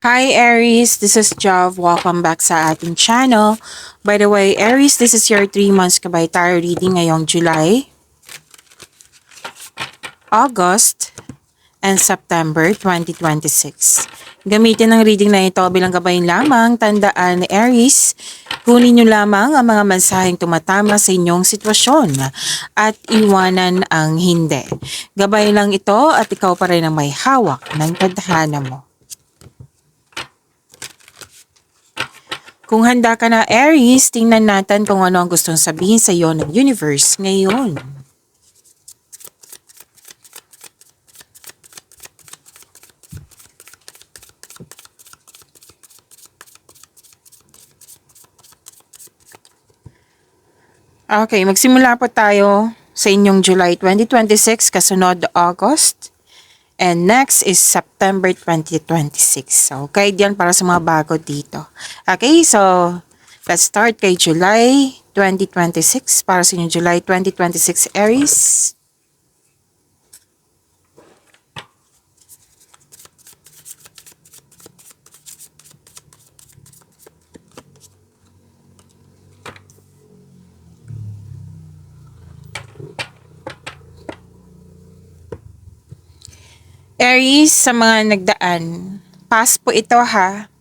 Hi Aries, this is Jav. Welcome back sa ating channel. By the way, Aries, this is your 3 months kabay tarot reading ngayong July, August, and September 2026. Gamitin ang reading na ito bilang gabayin lamang. Tandaan, Aries, kunin nyo lamang ang mga mensaheng tumatama sa inyong sitwasyon at iwanan ang hindi. Gabay lang ito at ikaw pa rin ang may hawak ng tadhana mo. Kung handa ka na, Aries, tingnan natin kung ano ang gustong sabihin sa iyo ng universe ngayon. Okay, magsimula po tayo sa inyong July 2026, kasunod August, and next is September 2026. Okay, diyan para sa mga bago dito. Okay, so let's start kay July 2026 para sa inyong July 2026 Aries. Aries, sa mga nagdaan, pass po ito ha,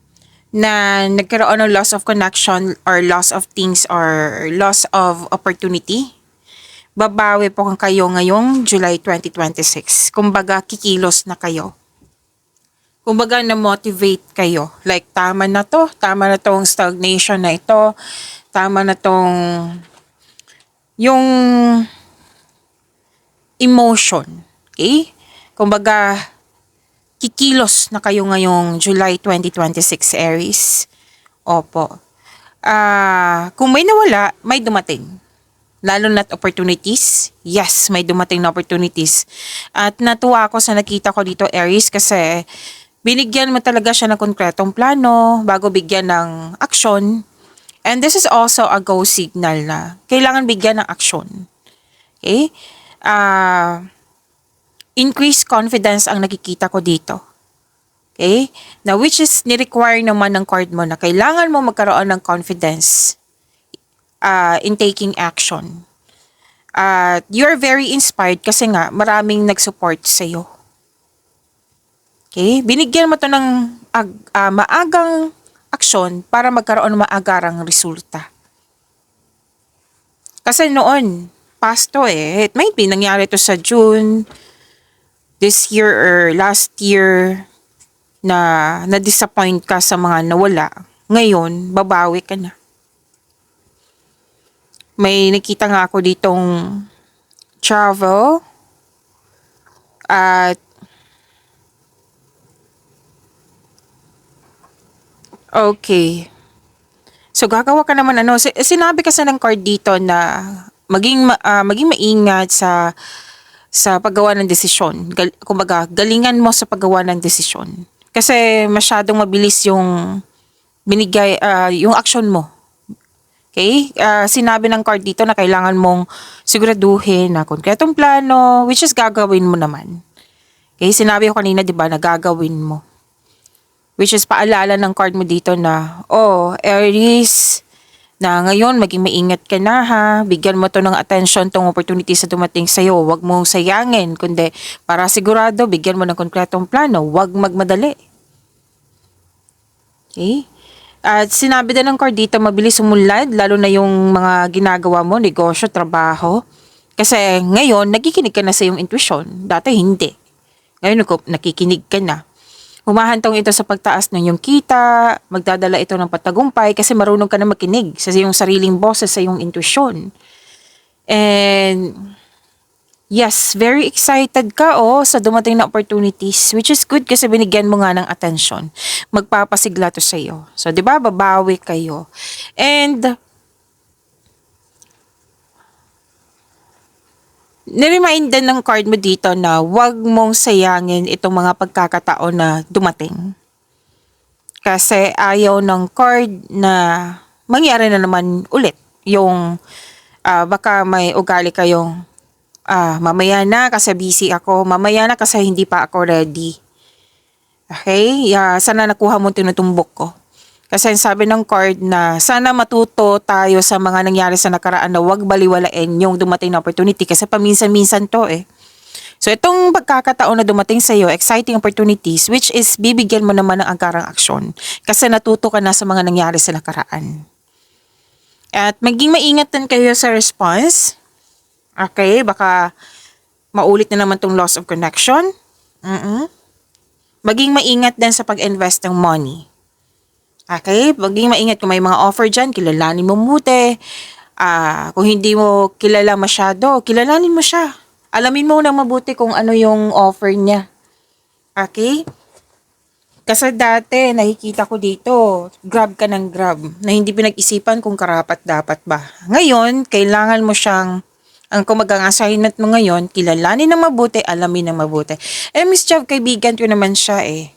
na nagkaroon ng loss of connection or loss of things or loss of opportunity. Babawi po kayo ngayong July 2026. Kumbaga, kikilos na kayo. Kumbaga, na-motivate kayo. Like, tama na tong stagnation na ito, tama na tong yung emotion. Okay? Kumbaga, kikilos na kayo ngayong July 2026 Aries. Opo. Kung may nawala, may dumating. Lalo na't opportunities. Yes, may dumating na opportunities. At natuwa ako sa nakita ko dito Aries kasi binigyan mo talaga siya ng konkretong plano bago bigyan ng aksyon. And this is also a go signal na kailangan bigyan ng aksyon. Okay? Increased confidence ang nakikita ko dito. Okay? Now, which is ni-require naman ng card mo na kailangan mo magkaroon ng confidence in taking action. You're very inspired kasi nga maraming nag-support sa iyo. Okay? Binigyan mo to ng maagang aksyon para magkaroon ng maagarang resulta. Kasi noon, past to it might be nangyari to sa June, this year or last year, na na-disappoint ka sa mga nawala. Ngayon, babawi ka na. May nakita nga ako ditong travel at okay. So gagawa ka naman sinabi kasi ng card dito na maging maingat sa paggawa ng desisyon. Kumbaga, galingan mo sa paggawa ng desisyon. Kasi masyadong mabilis yung binigay, yung action mo. Okay? Sinabi ng card dito na kailangan mong siguraduhin na konkretong plano, which is gagawin mo naman. Okay? Sinabi ko kanina, di ba, na gagawin mo. Which is paalala ng card mo dito na, Aries, na ngayon maging maingat ka na ha, bigyan mo to ng attention tong opportunity sa dumating sa'yo, huwag mo sayangin, kundi para sigurado, bigyan mo ng konkretong plano, huwag magmadali. Okay? At sinabi din ng card dito, mabilis umunlad, lalo na yung mga ginagawa mo, negosyo, trabaho. Kasi ngayon, nakikinig ka na sa iyong intuition, dati hindi. Ngayon, nakikinig ka na. Humahantong ito sa pagtaas ng iyong kita, magdadala ito ng patagumpay kasi marunong ka na makinig sa iyong sariling boses, sa iyong intuition. And yes, very excited ka sa dumating na opportunities, which is good kasi binigyan mo nga ng attention. Magpapasigla to sa iyo. So, di ba, babawi kayo. And niremind din ng card mo dito na huwag mong sayangin itong mga pagkakataon na dumating. Kasi ayaw ng card na mangyari na naman ulit. Yung baka may ugali kayong mamaya na kasi busy ako, mamaya na kasi hindi pa ako ready. Okay? Sana nakuha mo tinutumbok ko. Kasi sabi ng card na sana matuto tayo sa mga nangyari sa nakaraan na huwag baliwalain yung dumating na opportunity kasi paminsan-minsan to eh. So itong pagkakataon na dumating sa iyo, exciting opportunities which is bibigyan mo naman ng angkarang aksyon kasi natuto ka na sa mga nangyari sa nakaraan. At maging maingat din kayo sa response. Okay, baka maulit na naman tong loss of connection. Maging maingat din sa pag-invest ng money. Okay? Maging maingat kung may mga offer dyan, kilalanin mo mabuti. Kung hindi mo kilala masyado, kilalanin mo siya. Alamin mo na mabuti kung ano yung offer niya. Okay? Kasi dati, nakikita ko dito, grab ka ng grab, na hindi pinag-isipan kung karapat dapat ba. Ngayon, kailangan mo siyang, ang kumagang assignment mo ngayon, kilalanin na mabuti, alamin na mabuti. Miss Job, kaibigan ko naman siya eh.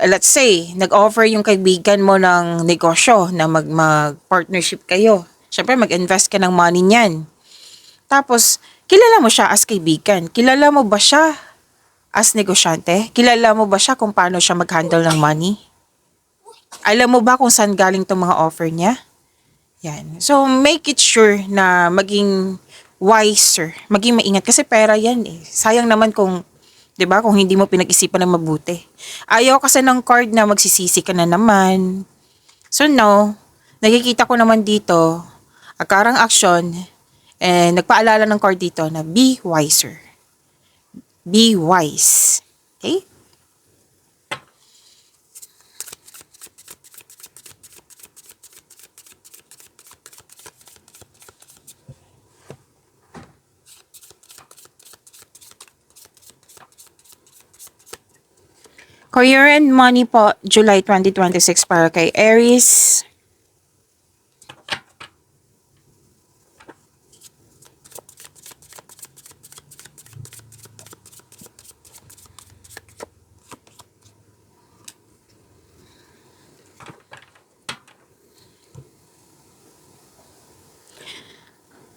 Let's say, nag-offer yung kaibigan mo ng negosyo na mag-partnership kayo. Siyempre, mag-invest ka ng money niyan. Tapos, kilala mo siya as kaibigan. Kilala mo ba siya as negosyante? Kilala mo ba siya kung paano siya mag-handle ng money? Alam mo ba kung saan galing tong mga offer niya? Yan. So, make it sure na maging wiser, maging maingat. Kasi pera yan eh. Sayang naman kung 'di ba? Kung hindi mo pinag-isipan ng mabuti. Ayaw kasi ng card na magsisisi ka na naman. So no, nakikita ko naman dito, akarang action, nagpaalala ng card dito na be wiser. Be wise. Okay? Career and money po, July 2026 para kay Aries.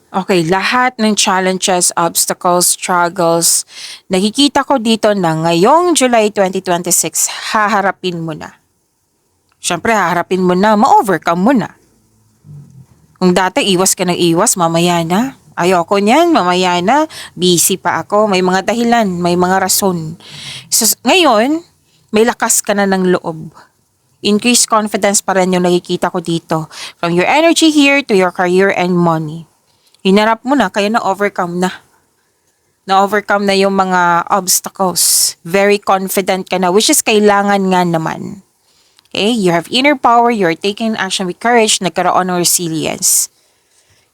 Okay, lahat ng challenges, obstacles, struggles, nakikita ko dito na ngayong July 2026, haharapin mo na. Siyempre, haharapin mo na, ma-overcome mo na. Kung dati iwas ka ng iwas, mamaya na. Ayoko niyan, mamaya na. Busy pa ako, may mga dahilan, may mga rason. So, ngayon, may lakas ka na ng loob. Increased confidence pa rin yung nakikita ko dito. From your energy here to your career and money. Hinarap mo na, kaya na-overcome na. Na-overcome na yung mga obstacles. Very confident ka na, which is kailangan nga naman. Okay, you have inner power, you're taking action with courage, nagkaroon ng resilience.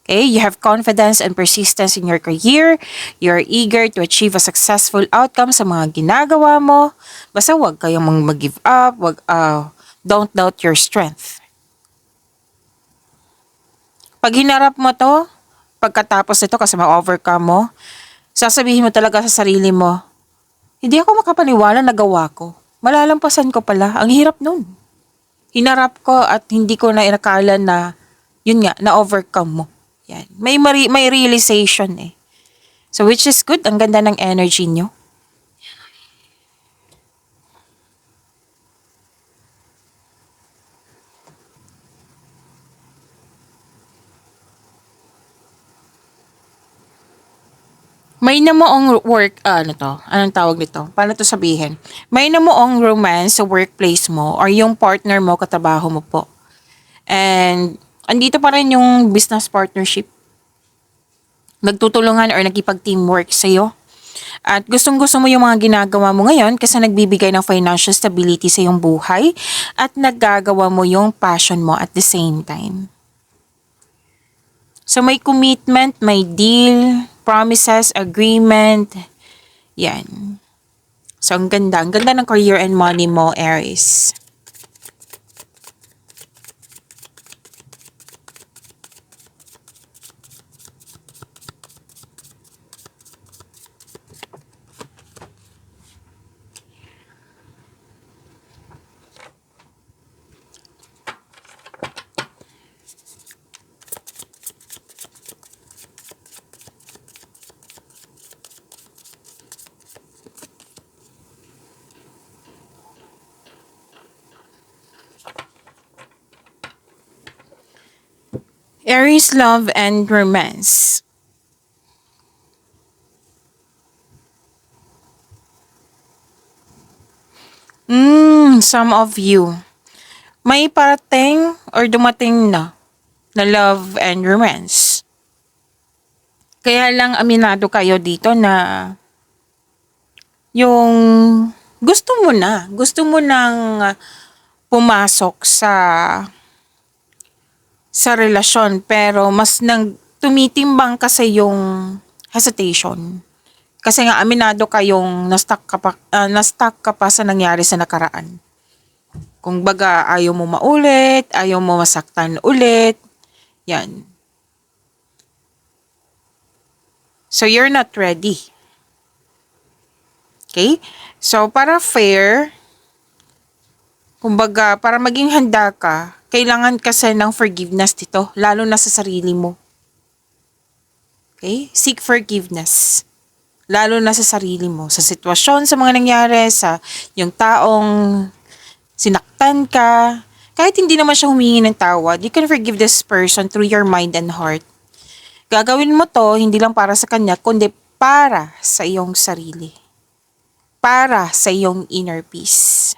Okay, you have confidence and persistence in your career, you're eager to achieve a successful outcome sa mga ginagawa mo. Basta wag kayong mag-give up, don't doubt your strength. Pag hinarap mo to, pagkatapos nito kasi ma-overcome mo, sasabihin mo talaga sa sarili mo, hindi ako makapaniwala na gawa ko. Malalampasan ko pala, ang hirap nun. Hinarap ko at hindi ko na inakala na, yun nga, na-overcome mo. Yan. May realization eh. So which is good, ang ganda ng energy nyo. May namuong work, anong tawag nito? Paano to sabihin? May namuong romance sa workplace mo or yung partner mo, katrabaho mo po. And, andito pa rin yung business partnership. Nagtutulungan or nagkipag-teamwork sa'yo. At gustong-gusto mo yung mga ginagawa mo ngayon kasi nagbibigay ng financial stability sa iyong buhay at naggagawa mo yung passion mo at the same time. So may commitment, may deal, promises, agreement. Yan. So ang ganda. Ang ganda ng career and money mo, Aries. Aries, love and romance. Some of you. May parating or dumating na love and romance. Kaya lang aminado kayo dito na yung gusto mo nang pumasok sa relasyon pero mas nang tumitimbang kasi yung hesitation. Kasi nga aminado kayong na-stuck ka pa sa nangyari sa nakaraan. Kung baga ayaw mo maulit, ayaw mo masaktan ulit, yan. So you're not ready. Okay? So para fair, kumbaga para maging handa ka, kailangan kasi ng forgiveness dito, lalo na sa sarili mo. Okay? Seek forgiveness. Lalo na sa sarili mo, sa sitwasyon, sa mga nangyari, sa yung taong sinaktan ka. Kahit hindi naman siya humingi ng tawad, you can forgive this person through your mind and heart. Gagawin mo to, hindi lang para sa kanya, kundi para sa iyong sarili. Para sa iyong inner peace.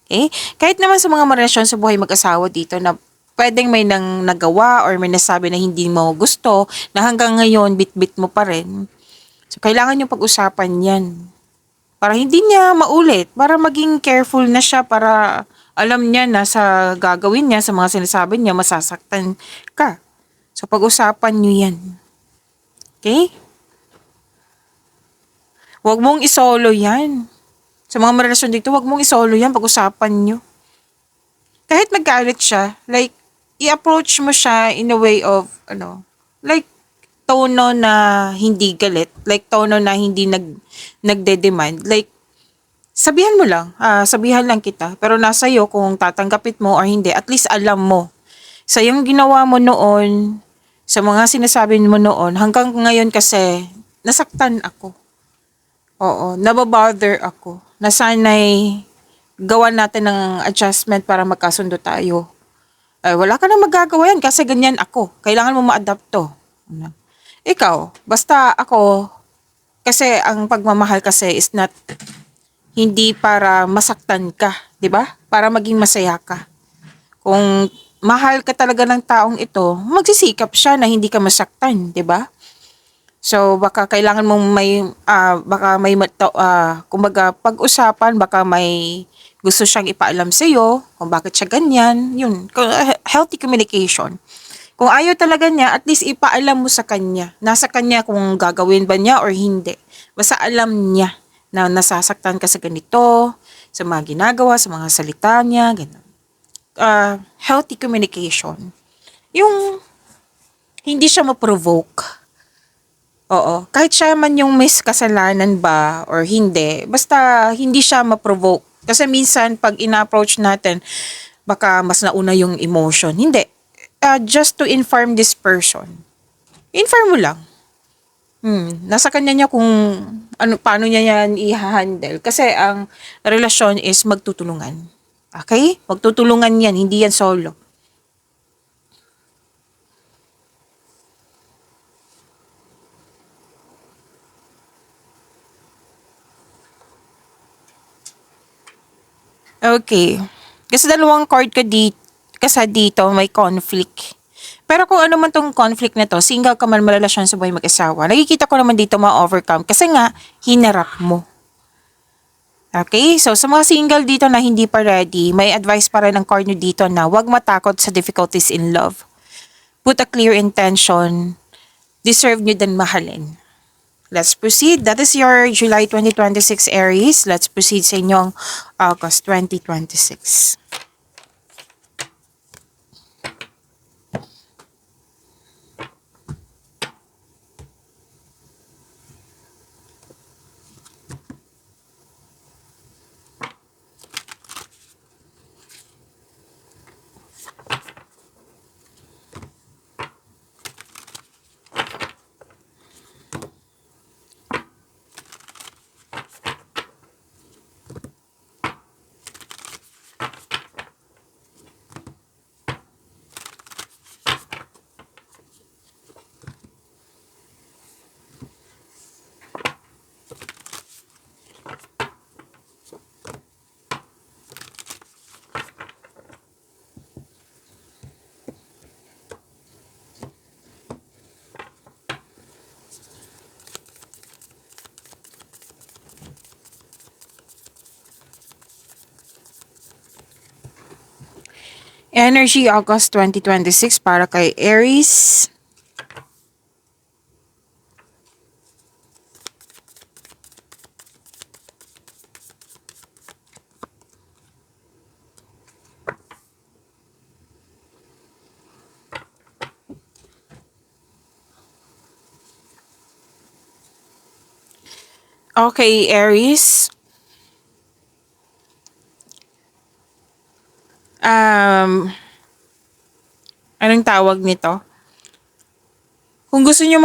Okay? Kahit naman sa mga relasyon sa buhay mag-asawa dito na pwedeng may nang nagawa or may nasabi na hindi mo gusto, na hanggang ngayon bit-bit mo pa rin. So, kailangan yung pag-usapan yan. Para hindi niya maulit. Para maging careful na siya. Para alam niya na sa gagawin niya, sa mga sinasabi niya, masasaktan ka. So, pag-usapan niyo yan. Okay? Huwag mong isolo yan. Sa mga relasyon dito, huwag mong isolo yan. Pag-usapan niyo. Kahit magkalit siya, like, i-approach mo siya in a way of, like, tono na hindi galit, like tono na hindi nagde-demand, like sabihan mo lang, sabihan lang kita, pero nasa iyo kung tatanggapit mo or hindi, at least alam mo sa yung ginawa mo noon, sa mga sinasabi mo noon, hanggang ngayon kasi nasaktan ako. Oo, nababother ako. Nasanay gawan natin ng adjustment para magkasundo tayo. Wala ka nang magagawa yan kasi ganyan ako. Kailangan mo ma-adapt to. Ikaw, basta ako, kasi ang pagmamahal kasi is not, hindi para masaktan ka, di ba? Para maging masaya ka. Kung mahal ka talaga ng taong ito, magsisikap siya na hindi ka masaktan, di ba? So, baka kailangan mong kumbaga, pag-usapan, baka may gusto siyang ipaalam sa'yo, kung bakit siya ganyan, yun, healthy communication. Kung ayaw talaga niya, at least ipaalam mo sa kanya. Nasa kanya kung gagawin ba niya or hindi. Basta alam niya na nasasaktan ka sa ganito, sa mga ginagawa, sa mga salita niya, gano'n. Healthy communication. Yung hindi siya ma-provoke. Oo. Kahit siya man yung may kasalanan ba or hindi, basta hindi siya ma-provoke. Kasi minsan, pag ina-approach natin, baka mas nauna yung emotion. Hindi. Just to inform this person. Inform mo lang. Nasa kanya niya kung paano niya yan i-handle. Kasi ang relasyon is magtutulungan. Okay? Magtutulungan yan, hindi yan solo. Okay. Kasi dalawang card ka dito may conflict. Pero kung ano man tong conflict na to, single ka man, marelasyon sa buhay mag-asawa, nakikita ko naman dito ma-overcome kasi nga, hinarap mo. Okay? So, sa mga single dito na hindi pa ready, may advice pa rin ang card nyo dito na huwag matakot sa difficulties in love. Put a clear intention. Deserve nyo din mahalin. Let's proceed. That is your July 2026 Aries. Let's proceed sa inyong August 2026. Energy August 2026 para kay Aries. Okay, Aries. Um, Anong tawag nito? Kung gusto nyo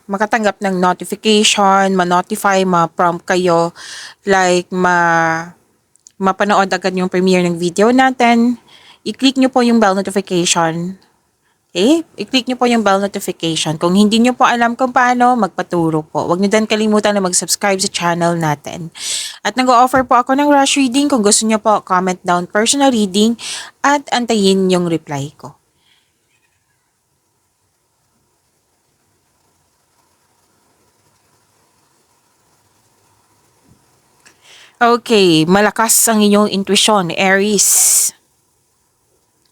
makatanggap ng notification, ma-notify, ma-prompt kayo, like mapanood agad yung premiere ng video natin, i-click nyo po yung bell notification. Okay? I-click nyo po yung bell notification. Kung hindi nyo po alam kung paano, magpaturo po. Huwag nyo din kalimutan na mag-subscribe sa channel natin. At nag-o-offer po ako ng rush reading. Kung gusto nyo po, comment down personal reading at antayin yung reply ko. Okay, malakas ang inyong intuition, Aries.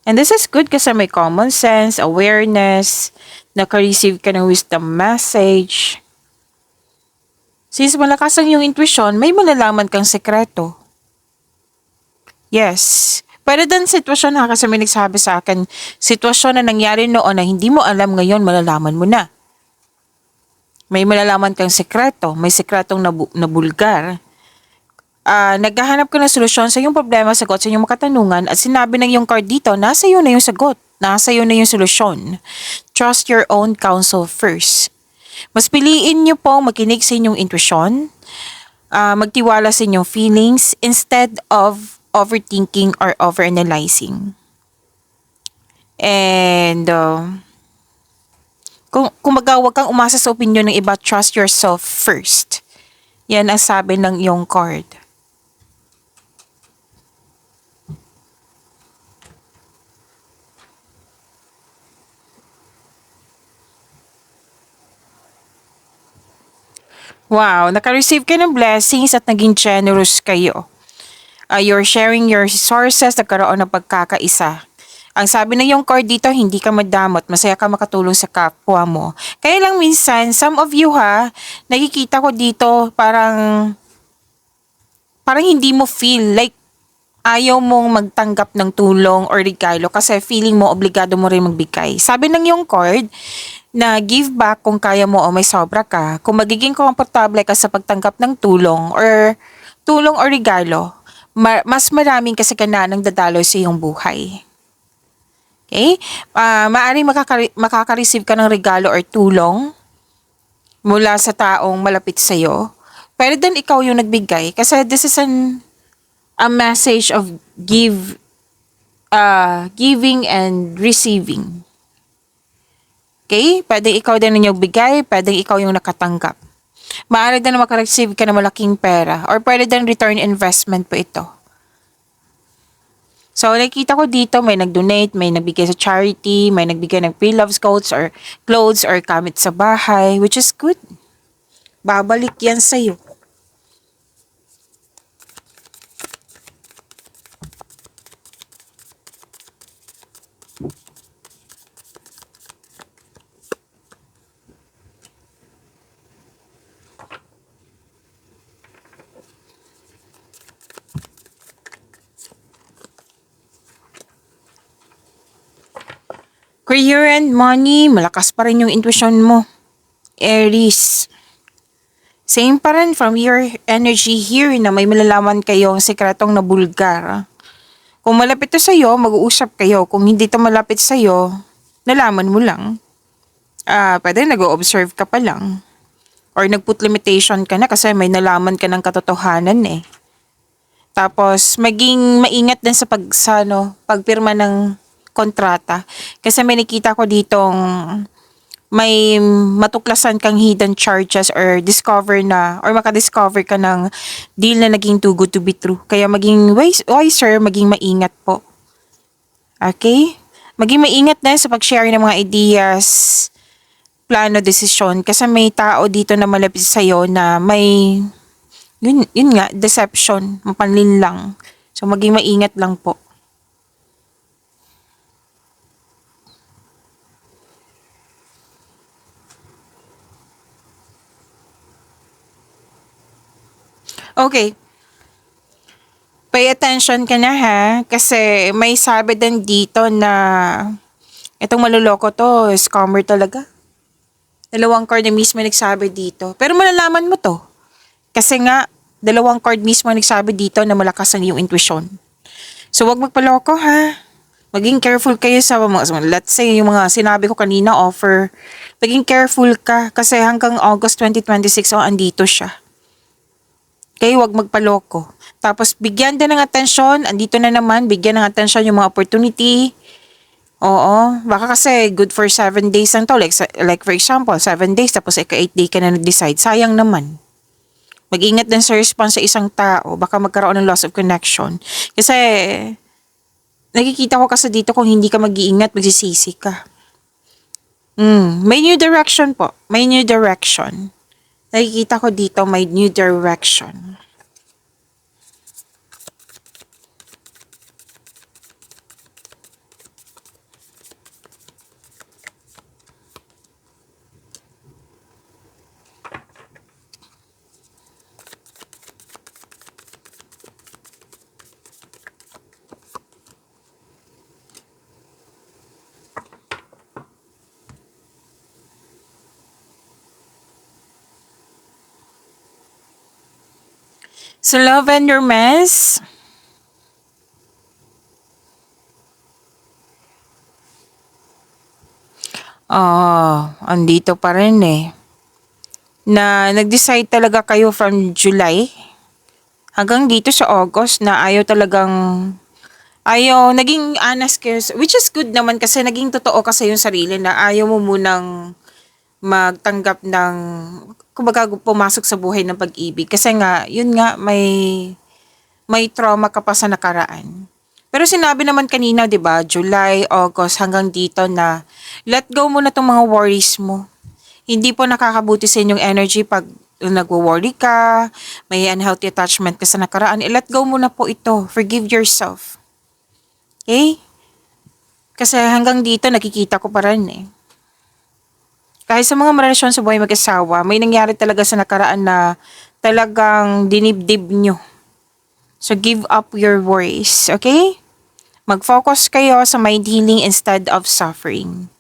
And this is good kasi may common sense, awareness, naka-receive ka ng wisdom message. Since malakas ang iyong intuition, may malalaman kang sekreto. Yes. Pwede din sitwasyon ha, kasi may nagsabi sa akin, sitwasyon na nangyari noon na hindi mo alam ngayon, malalaman mo na. May malalaman kang sekreto, may sekretong nabulgar. Naghahanap ka ng solusyon sa iyong problema, sagot sa iyong mga katanungan, at sinabi ng iyong card dito, nasa iyo na yung sagot, nasa iyo na yung solusyon. Trust your own counsel first. Mas piliin niyo po makinig sa inyong intuition, magtiwala sa inyong feelings instead of overthinking or overanalyzing. And kung huwag kang umasa sa opinion ng iba, trust yourself first. Yan ang sabi ng iyong card. Wow, naka-receive ka ng blessings at naging generous kayo. You're sharing your resources, nagkaroon ng pagkakaisa. Ang sabi ng iyong card dito, hindi ka madamot, masaya ka makatulong sa kapwa mo. Kaya lang minsan, some of you nakikita ko dito parang hindi mo feel like ayaw mong magtanggap ng tulong or regalo kasi feeling mo obligado mo rin magbigay. Sabi ng iyong card, na give back kung kaya mo o may sobra ka. Kung magiging komportable ka sa pagtanggap ng tulong or regalo, mas maraming kasaganan ang dadaloy sa iyong buhay. Okay? Maaaring makaka-receive ka ng regalo or tulong mula sa taong malapit sa iyo. Pero din ikaw yung nagbigay kasi this is a message of giving and receiving. Okay? Pwedeng ikaw din yung bigay, pwedeng ikaw yung nakatanggap. Maaari din na makareceive ka ng malaking pera or pwede din return investment po ito. So, nakikita ko dito, may nag-donate, may nagbigay sa charity, may nagbigay ng pre-loves clothes or gamit sa bahay, which is good. Babalik yan sa'yo. Career and money, malakas pa rin yung intuition mo. Aries. Same pa rin from your energy here na may malalaman kayo ang sekretong nabulgar. Kung malapit to sa'yo, mag-uusap kayo. Kung hindi to malapit sa'yo, nalaman mo lang. Pwede nag-o-observe ka pa lang. Or nag-put limitation ka na kasi may nalaman ka ng katotohanan eh. Tapos, maging maingat din sa pagpirma ng kontrata. Kasi may nakita ko ditong may matuklasan kang hidden charges or makadiscover ka ng deal na naging too good to be true. Kaya maging wiser, maging maingat po. Okay? Maging maingat din sa pag-share ng mga ideas, plano, desisyon. Kasi may tao dito na malapit sa'yo na may, yun nga, deception, mapanlinlang. So maging maingat lang po. Okay, pay attention ka na ha. Kasi may sabi din dito na itong maluloko to, scammer talaga. Dalawang card na mismo nagsabi dito. Pero malalaman mo to. Kasi nga, dalawang card mismo nagsabi dito na malakas ang iyong intuition. So, wag magpaloko ha. Maging careful kayo sa mga, let's say, yung mga sinabi ko kanina, offer. Maging careful ka kasi hanggang August 2026, andito siya. Okay, wag magpaloko. Tapos, bigyan din ng atensyon. Andito na naman, bigyan ng atensyon yung mga opportunity. Oo, baka kasi good for 7 days lang to. Like for example, 7 days, tapos 8 day ka na nag-decide. Sayang naman. Mag-ingat din sa response sa isang tao. Baka magkaroon ng loss of connection. Kasi, nakikita ko kasi dito kung hindi ka mag-iingat, magsisisi ka. May new direction po. May new direction. Nakikita ko dito may new direction. So, love and romance. Andito pa rin eh. Na nag-decide talaga kayo from July hanggang dito sa August na naging honest kayo, which is good naman kasi naging totoo kasi yung sarili na ayaw mo munang magtanggap ng, kumbaga pumasok sa buhay ng pag-ibig. Kasi nga, yun nga, may trauma ka pa sa nakaraan. Pero sinabi naman kanina, di ba, July, August, hanggang dito na let go mo na tong mga worries mo. Hindi po nakakabuti sa inyong energy pag nagwo-worry ka, may unhealthy attachment ka sa nakaraan. Let go mo na po ito. Forgive yourself. Okay? Kasi hanggang dito, nakikita ko pa rin eh. Kahit sa mga relasyon sa buhay mag-asawa, may nangyari talaga sa nakaraan na talagang dinibdib nyo. So, give up your worries, okay? Mag-focus kayo sa mind healing instead of suffering.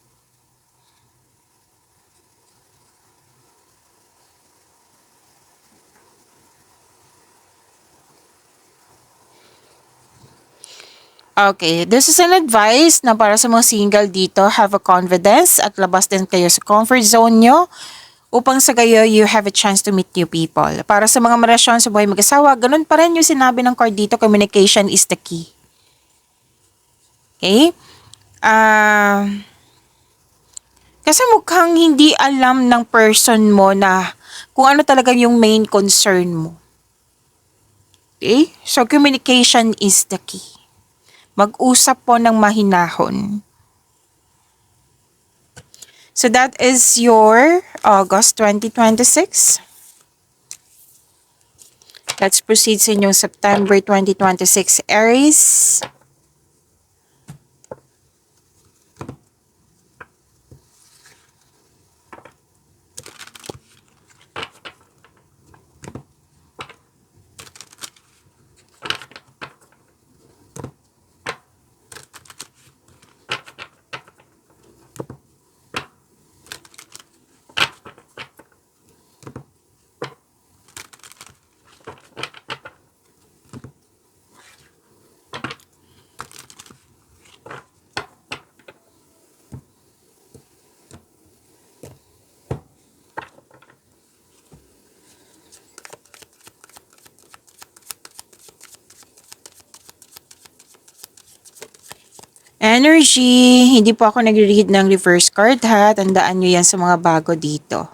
Okay, this is an advice na para sa mga single dito, have a confidence at labas din kayo sa comfort zone nyo upang sa gayo you have a chance to meet new people. Para sa mga relasyon sa buhay mag-asawa, ganun pa rin yung sinabi ng card dito, communication is the key. Okay? Kasi mukhang hindi alam ng person mo na kung ano talaga yung main concern mo. Okay? So, communication is the key. Mag-usap po ng mahinahon. So that is your August 2026. Let's proceed sa inyong September 2026 Aries. Energy, hindi po ako nagre-read ng reverse card ha. Tandaan nyo yan sa mga bago dito.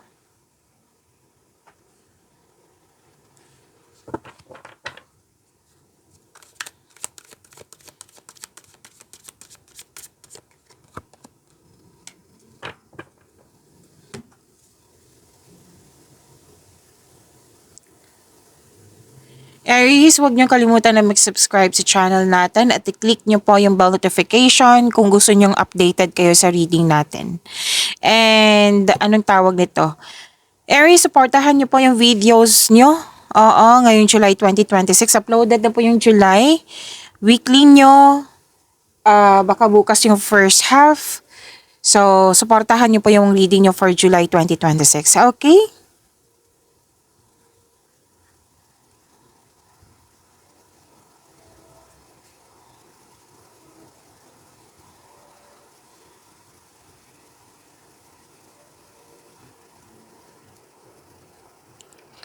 Aries, huwag niyo kalimutan na mag-subscribe sa channel natin at i-click niyo po yung bell notification kung gusto niyong updated kayo sa reading natin. And anong tawag nito? Aries, supportahan niyo po yung videos niyo Oo, ngayong July 2026. Uploaded na po yung July. Weekly nyo. Baka bukas yung first half. So, supportahan nyo po yung reading nyo for July 2026. Okay?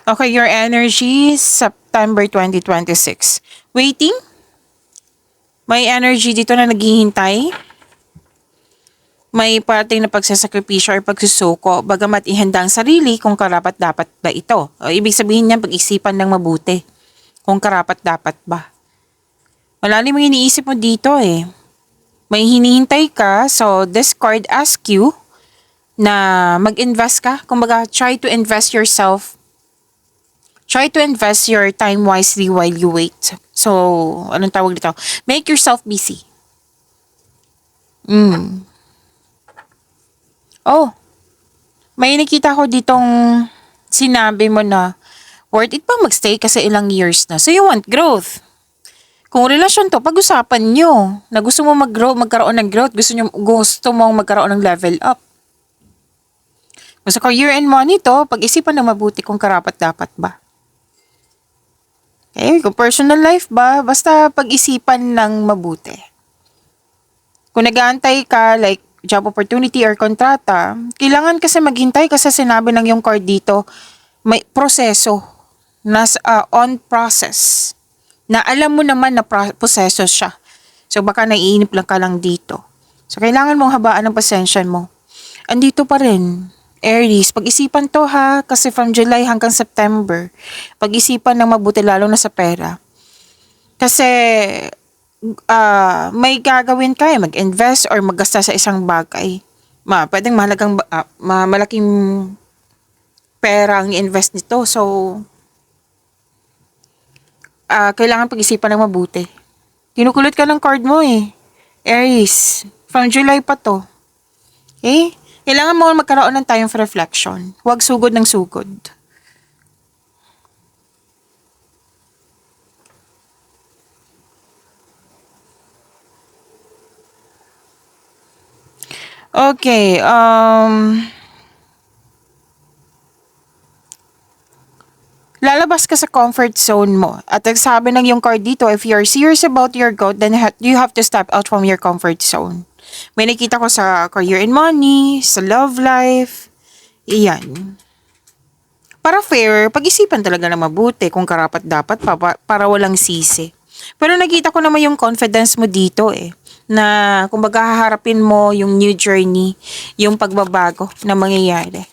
Okay, your energy, September 2026. Waiting? May energy dito na naghihintay. May parating na pagsasakripisyo or pagsusuko, bagamat ihanda ang sarili kung karapat-dapat ba ito. O, ibig sabihin niyan, pag-isipan ng mabuti kung karapat-dapat ba. Malalim ang iniisip mo dito eh. May hinihintay ka, so this card asks you na mag-invest ka. Kumbaga, try to invest yourself. Try to invest your time wisely while you wait. So, anong tawag dito? Make yourself busy. Oh, may nakita ko ditong sinabi mo na worth it pa magstay kasi ilang years na. So you want growth. Kung relasyon to, pag-usapan nyo na gusto mo mag-grow, magkaroon ng growth, gusto mong magkaroon ng level up. Sa career and money to, pag-isipan na mabuti kung karapat-dapat ba. Okay, kung personal life ba, basta pag-isipan ng mabuti. Kung nag-aantay ka, like job opportunity or kontrata, kailangan kasi maghintay kasi sinabi ng yung card dito, may proseso, on process, na alam mo naman na proseso siya. So baka naiinip lang ka lang dito. So kailangan mong habaan ng pasensya mo. Andito pa rin, Aries, pag-isipan to ha, kasi from July hanggang September, pag-isipan ng mabuti lalo na sa pera. Kasi may gagawin ka mag-invest or maggasta sa isang bagay. Pwedeng malaking pera ang i-invest nito. So, kailangan pag-isipan ng mabuti. Kinukulot ka ng card mo eh. Aries, from July pa to. Okay? Kailangan mo magkaroon ng time for reflection. Huwag sugod ng sugod. Okay, lalabas ka sa comfort zone mo. At sabi ng yung card dito, if you're serious about your goal, then you have to step out from your comfort zone. May nakita ko sa career and money, sa love life, iyan. Para fair, pag-isipan talaga na mabuti kung karapat-dapat para walang sisi. Pero nakita ko naman yung confidence mo dito eh. Na kumbaga haharapin mo yung new journey, yung pagbabago na mangyayari.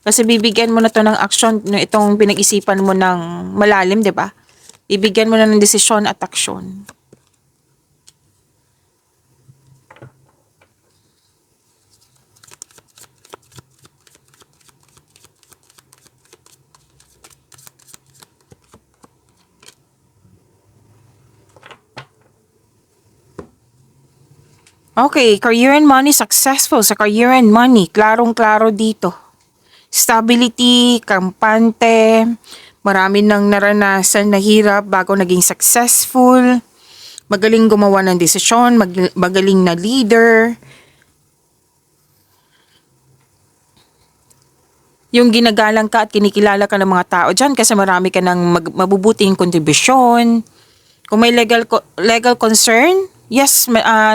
Kasi bibigyan mo na to ng action, itong pinag-isipan mo ng malalim, di ba? Bibigyan mo na ng desisyon at aksyon. Okay, career and money, successful sa career and money. Klarong-klaro dito. Stability, kampante, marami nang naranasan na hirap bago naging successful. Magaling gumawa ng desisyon, magaling na leader. Yung ginagalang ka at kinikilala ka ng mga tao dyan kasi marami ka ng mabubuting kontribusyon. Kung may legal concern, yes,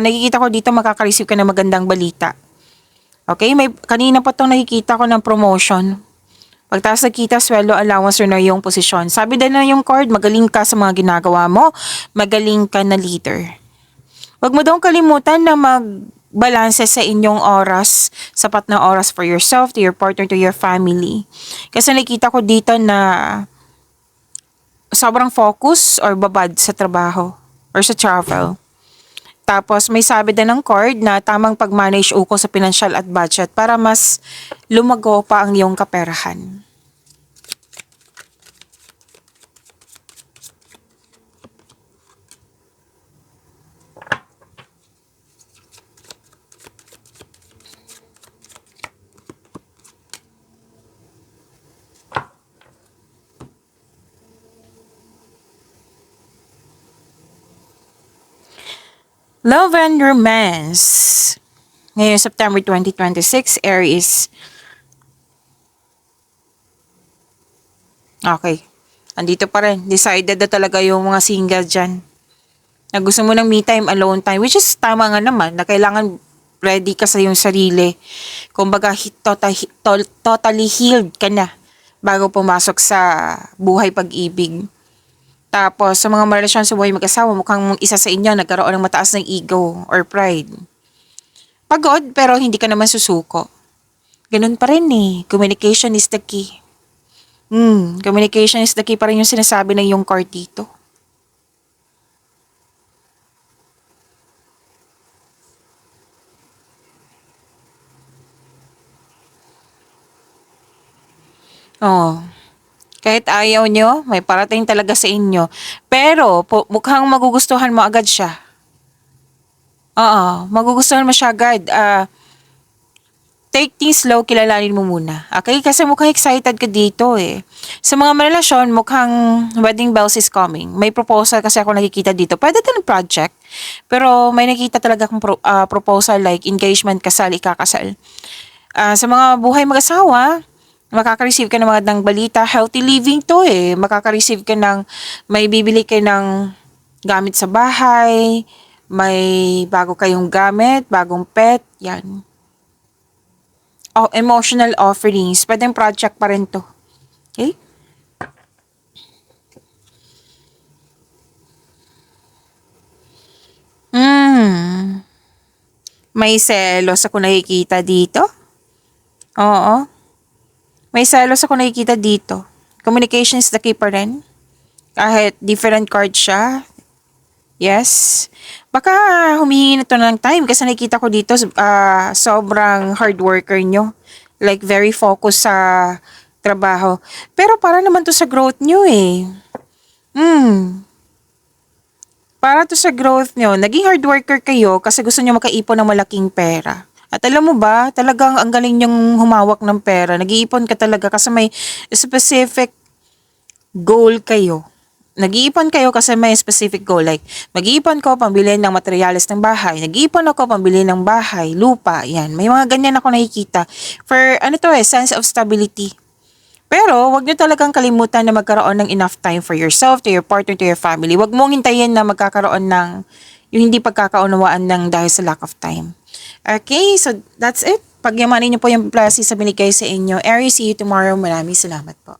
nakikita ko dito makaka-receive ka ng magandang balita. Okay, kanina pa tong nakikita ko ng promotion. Pagtaas na kita, sweldo, allowance, or na yung posisyon. Sabi din na yung card, magaling ka sa mga ginagawa mo, magaling ka na leader. Huwag mo daw kalimutan na magbalanse sa inyong oras, sapat na oras for yourself, to your partner, to your family. Kasi nakita ko dito na sobrang focus or babad sa trabaho or sa travel. Tapos may sabi din ng card na tamang pag-manage uko sa financial at budget para mas lumago pa ang iyong kaperahan. Love and romance. Ngayon, September 2026, Aries. Okay. Andito pa rin. Decided na talaga yung mga single dyan. Na gusto mo ng me time, alone time. Which is tama nga naman na kailangan ready ka sa iyong sarili. Kumbaga, totally healed ka na bago pumasok sa buhay pag-ibig. Tapos, sa mga relasyon sa buhay mag-asawa, mukhang isa sa inyo nagkaroon ng mataas ng ego or pride. Pagod, pero hindi ka naman susuko. Ganun pa rin eh. Communication is the key. Communication is the key pa rin yung sinasabi ng yung card dito. Oh, kahit ayaw nyo, may parating talaga sa inyo. Pero, mukhang magugustuhan mo agad siya. Oo, magugustuhan mo siya agad. Take things slow, kilalanin mo muna. Okay? Kasi mukhang excited ka dito eh. Sa mga relasyon, mukhang wedding bells is coming. May proposal kasi ako nakikita dito. Pwede ito ng project. Pero may nakita talaga akong proposal like engagement, kasal, ikakasal. Sa mga buhay mag-asawa, makaka-receive ka ng mga balita. Healthy living to eh. Makaka-receive ka ng, may bibili ka ng gamit sa bahay, may bago kayong gamit, bagong pet, yan. Oh, emotional offerings. Pwedeng project pa rin to. Okay? Hmm. May selos ako nakikita dito. Oo. May selos ako nakikita dito. Communication is the key pa rin. Kahit different card siya. Yes. Baka humihingi na to ng time kasi nakikita ko dito sobrang hard worker nyo. Like very focused sa trabaho. Pero para naman to sa growth nyo eh. Para to sa growth nyo. Naging hard worker kayo kasi gusto nyo makaipon ng malaking pera. At alam mo ba, talagang ang galing nyong humawak ng pera. Nag-iipon ka talaga kasi may specific goal kayo. Nag-iipon kayo kasi may specific goal. Like, mag-iipon ko pambili ng materyales ng bahay. Nag-iipon ako pambili ng bahay, lupa, yan. May mga ganyan ako nakikita. For, sense of stability. Pero, wag nyo talagang kalimutan na magkaroon ng enough time for yourself, to your partner, to your family. Wag mong hintayin na magkakaroon ng, yung hindi pagkakaunawaan ng dahil sa lack of time. Okay, so that's it. Pagyamanin nyo po yung blessings sa binigay sa inyo. Aries, see you tomorrow. Maraming salamat po.